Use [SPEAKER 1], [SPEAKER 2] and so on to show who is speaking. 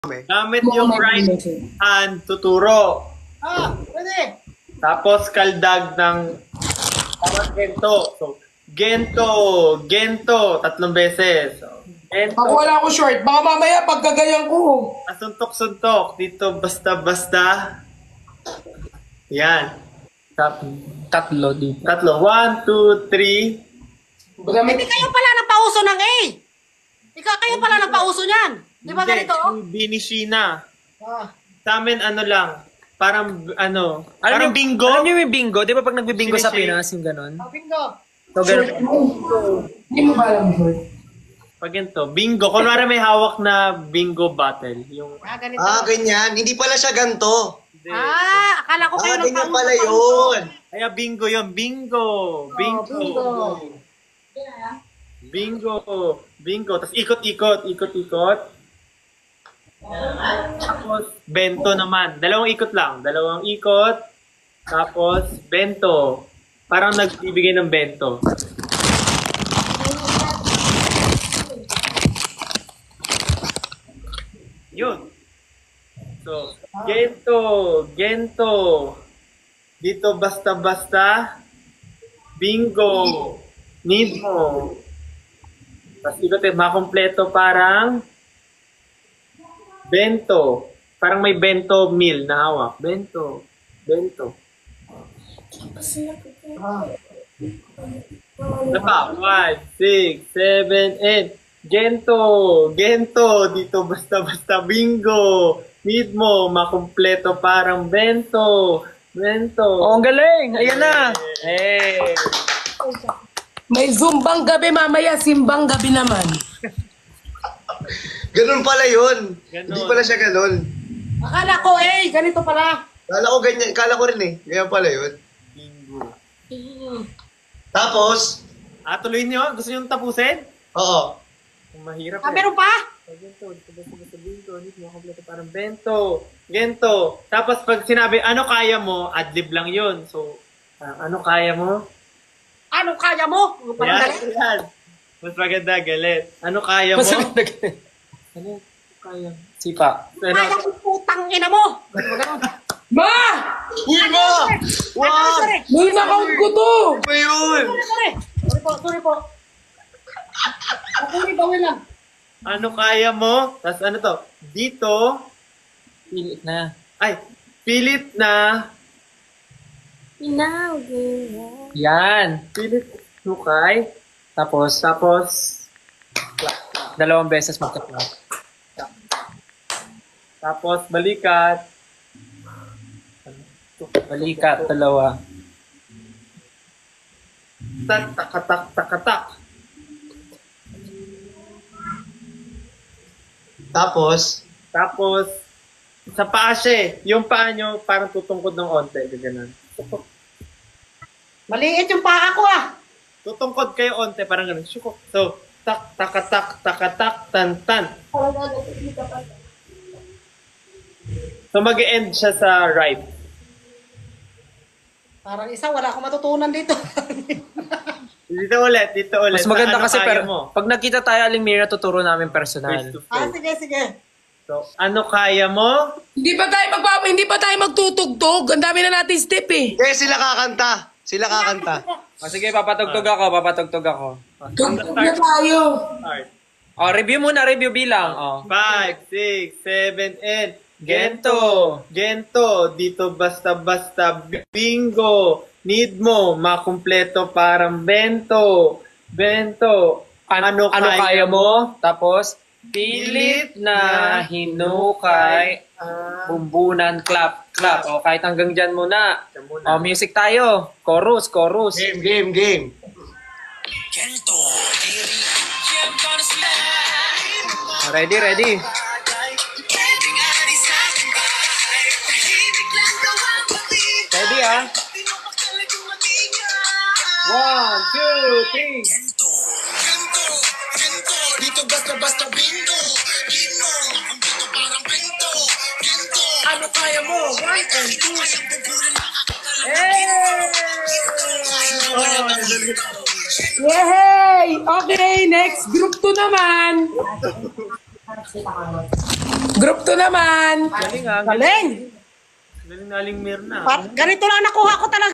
[SPEAKER 1] Gamit yung right hand tuturo.
[SPEAKER 2] Pwede.
[SPEAKER 1] Tapos kaldag ng tawag gento. So, gento, 3 beses. So, gento.
[SPEAKER 2] Ako wala ako short. Baka mamaya pagkagayan ko.
[SPEAKER 1] Suntok-suntok. Dito basta-basta. Yan.
[SPEAKER 3] Tatlo dito.
[SPEAKER 1] 3. 1, 2, 3.
[SPEAKER 4] Hindi kayo pala nagpauso ng A. Kayo pala nagpauso niyan. Di ba ganito?
[SPEAKER 1] Binishina. Sa amin ano lang. Parang
[SPEAKER 3] Parang
[SPEAKER 1] bingo.
[SPEAKER 3] Alam niyo yung bingo? Di ba pag nagbibingo sa
[SPEAKER 1] Sini-sini.
[SPEAKER 3] Pinas, yung ganon?
[SPEAKER 4] Bingo.
[SPEAKER 3] So, ganon.
[SPEAKER 2] Hindi mo ba alam short?
[SPEAKER 1] Pag ganito, bingo. Kunwari may hawak na bingo bottle. Yung,
[SPEAKER 4] Ganito.
[SPEAKER 5] Ganyan. Hindi pala siya ganito.
[SPEAKER 4] Akala ko kayo
[SPEAKER 5] Ganyan pala yun.
[SPEAKER 1] kaya bingo yun. Bingo. Bingo. Tapos ikot-ikot. Tapos bento naman. 2 ikot lang. 2 ikot. Tapos bento. Parang nagbibigay ng bento. Yun. So, gento. Dito basta-basta. Bingo. Need mo. Tapos ikot makompleto parang bento. Parang may bento meal na hawak. Bento. Ano pa? 5, 6, 7, 8. Gento. Dito basta-basta bingo. Need mo, makumpleto parang bento.
[SPEAKER 3] Oh, ang galing! Ayan na! Hey!
[SPEAKER 2] May zumbang gabi mamaya, simbang gabi naman.
[SPEAKER 5] Ganun pala yun.
[SPEAKER 1] Ganun.
[SPEAKER 5] Hindi pala siya ganun.
[SPEAKER 4] Akala ko ganito pala.
[SPEAKER 5] Kala ko ganyan. Kala ko rin eh. Ganyan pala yun.
[SPEAKER 1] Bingo.
[SPEAKER 5] Tapos,
[SPEAKER 1] Tuloy nyo? Gusto nyo tapusin?
[SPEAKER 5] oo.
[SPEAKER 1] Mahirap
[SPEAKER 4] Meron pa?
[SPEAKER 1] Gento, dito basta-basta bingo. Need mo, makumpleto parang bento. Gento. Tapos pag sinabi, ano kaya mo, adlib lang yun. So, ano kaya mo?
[SPEAKER 4] Anong kaya mo?
[SPEAKER 1] Yan. Mas maganda, galit. Ano kaya mo? Ano kaya?
[SPEAKER 3] Sipa.
[SPEAKER 4] Kaya mo putang ina mo.
[SPEAKER 2] Ma!
[SPEAKER 5] Uy, ma! Wag!
[SPEAKER 2] May na-count ko to!
[SPEAKER 5] Ano ba yun?
[SPEAKER 4] Sorry po. Bawin lang.
[SPEAKER 1] Ano kaya mo? Tapos ano to? Dito.
[SPEAKER 3] Pilit na.
[SPEAKER 1] Pilit na.
[SPEAKER 3] Yan.
[SPEAKER 1] Pilit sukay.
[SPEAKER 3] Tapos, 2 beses magka-clap.
[SPEAKER 1] Tapos balikat.
[SPEAKER 3] Balikat, 2.
[SPEAKER 1] Takatak.
[SPEAKER 5] Tapos,
[SPEAKER 1] sa paa siya yung paa nyo parang tutungkod ng onte. Ganun.
[SPEAKER 4] Maliit yung paa ko
[SPEAKER 1] Tutungkod kayo onte, parang ganun. Shukok. So, takatak, tan. So, mag-end siya sa right.
[SPEAKER 4] Parang isa, wala akong matutunan dito.
[SPEAKER 1] Dito ulit.
[SPEAKER 3] Mas maganda
[SPEAKER 1] Ano
[SPEAKER 3] kasi
[SPEAKER 1] kaya mo?
[SPEAKER 3] pag nakita tayo, Aling Mira, tuturo namin personal.
[SPEAKER 1] Face to face.
[SPEAKER 4] Sige.
[SPEAKER 1] So, ano kaya mo?
[SPEAKER 2] Hindi pa tayo magtutugtog. Ang dami na natin step eh.
[SPEAKER 5] kaya sila kakanta.
[SPEAKER 3] Sige, papatugtog ako.
[SPEAKER 2] Tugtog na tayo.
[SPEAKER 1] Start.
[SPEAKER 3] Review muna, bilang.
[SPEAKER 1] 5, 6, 7, 8. Gento. Dito basta-basta bingo. Need mo, makumpleto parang bento.
[SPEAKER 3] Ano kaya mo? Tapos, pilit na hinukay, bumbunan, clap. O, kahit hanggang dyan muna. O, music tayo. Chorus.
[SPEAKER 5] Game.
[SPEAKER 3] Ready? Ready, 1, 2, 3.
[SPEAKER 5] Dito basta bingo.
[SPEAKER 2] Ano kaya mo? 1 and 2. Yay! Okay, next group 2 naman. Group 2 naman.
[SPEAKER 3] Galing ah.
[SPEAKER 4] Galing.
[SPEAKER 1] Galing na Aling Mirna.
[SPEAKER 4] Ganito lang nakuha ko talaga